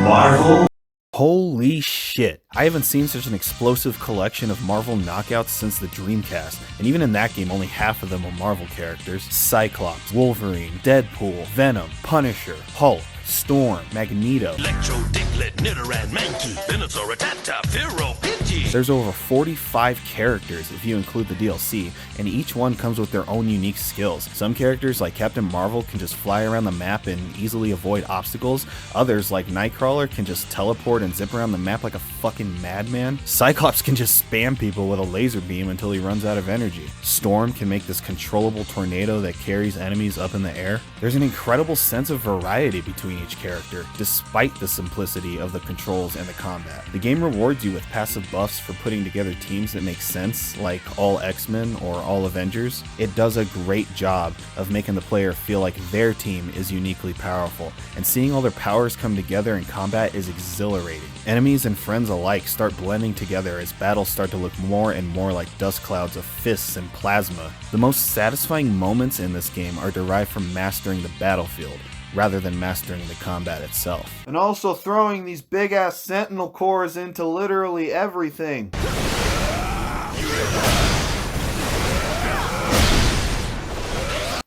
Marvel. Holy shit, I haven't seen such an explosive collection of Marvel knockouts since the Dreamcast, and even in that game only half of them were Marvel characters. Cyclops, Wolverine, Deadpool, Venom, Punisher, Hulk, Storm, Magneto. Electro, Diglett, Nidoran, Mankey, Venusaur, Rattata, Fearow, Pidgey. There's over 45 characters if you include the DLC, and each one comes with their own unique skills. Some characters like Captain Marvel can just fly around the map and easily avoid obstacles. Others like Nightcrawler can just teleport and zip around the map like a fucking madman. Cyclops can just spam people with a laser beam until he runs out of energy. Storm can make this controllable tornado that carries enemies up in the air. There's an incredible sense of variety between each character, despite the simplicity of the controls and the combat. The game rewards you with passive buffs for putting together teams that make sense, like all X-Men or all Avengers. It does a great job of making the player feel like their team is uniquely powerful, and seeing all their powers come together in combat is exhilarating. Enemies and friends alike start blending together as battles start to look more and more like dust clouds of fists and plasma. The most satisfying moments in this game are derived from mastering the battlefield, rather than mastering the combat itself. And also throwing these big ass sentinel cores into literally everything.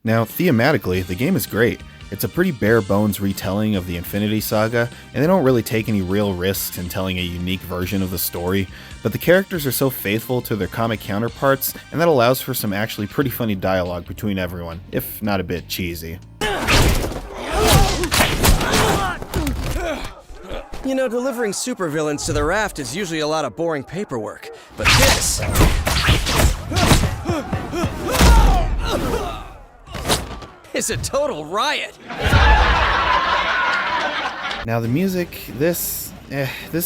Now, thematically, the game is great. It's a pretty bare bones retelling of the Infinity Saga, and they don't really take any real risks in telling a unique version of the story, but the characters are so faithful to their comic counterparts, and that allows for some actually pretty funny dialogue between everyone, if not a bit cheesy. You know, delivering supervillains to the raft is usually a lot of boring paperwork, but this is a total riot. Now the music, this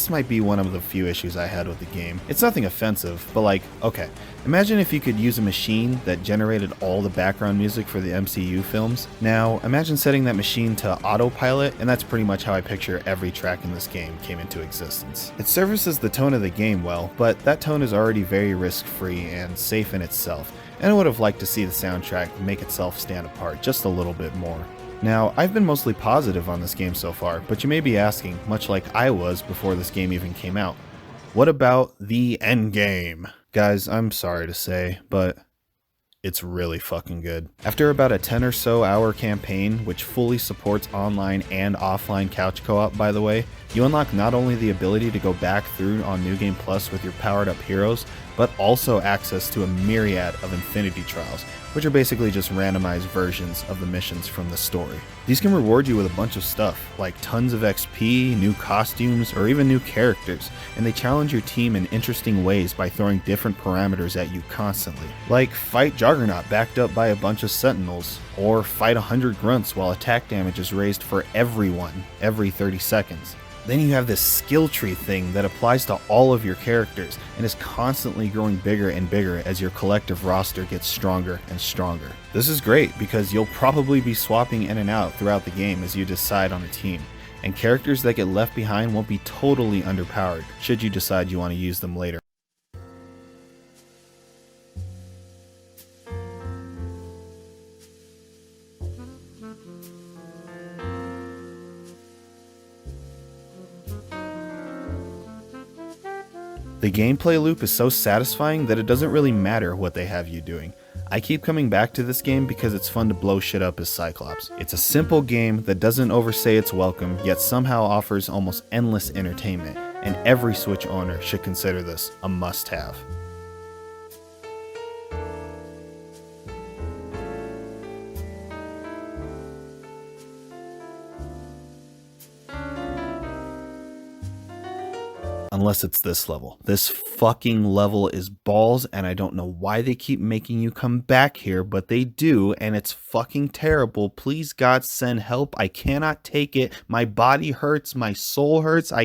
might be one of the few issues I had with the game. It's nothing offensive, but like, okay, imagine if you could use a machine that generated all the background music for the MCU films. Now, imagine setting that machine to autopilot, and that's pretty much how I picture every track in this game came into existence. It services the tone of the game well, but that tone is already very risk-free and safe in itself, and I would have liked to see the soundtrack make itself stand apart just a little bit more. Now, I've been mostly positive on this game so far, but you may be asking, much like I was before this game even came out, what about the Endgame? Guys, I'm sorry to say, but it's really fucking good. After about a 10 or so hour campaign, which fully supports online and offline couch co-op by the way, you unlock not only the ability to go back through on New Game Plus with your powered up heroes, but also access to a myriad of Infinity Trials, which are basically just randomized versions of the missions from the story. These can reward you with a bunch of stuff, like tons of XP, new costumes, or even new characters, and they challenge your team in interesting ways by throwing different parameters at you constantly. Like fight Juggernaut backed up by a bunch of Sentinels, or fight 100 grunts while attack damage is raised for everyone every 30 seconds. Then you have this skill tree thing that applies to all of your characters and is constantly growing bigger and bigger as your collective roster gets stronger and stronger. This is great because you'll probably be swapping in and out throughout the game as you decide on a team, and characters that get left behind won't be totally underpowered should you decide you want to use them later. The gameplay loop is so satisfying that it doesn't really matter what they have you doing. I keep coming back to this game because it's fun to blow shit up as Cyclops. It's a simple game that doesn't overstay its welcome, yet somehow offers almost endless entertainment, and every Switch owner should consider this a must-have. Unless it's this level. This fucking level is balls, and I don't know why they keep making you come back here, but they do, and it's fucking terrible. Please God, send help. I cannot take it. My body hurts. My soul hurts. I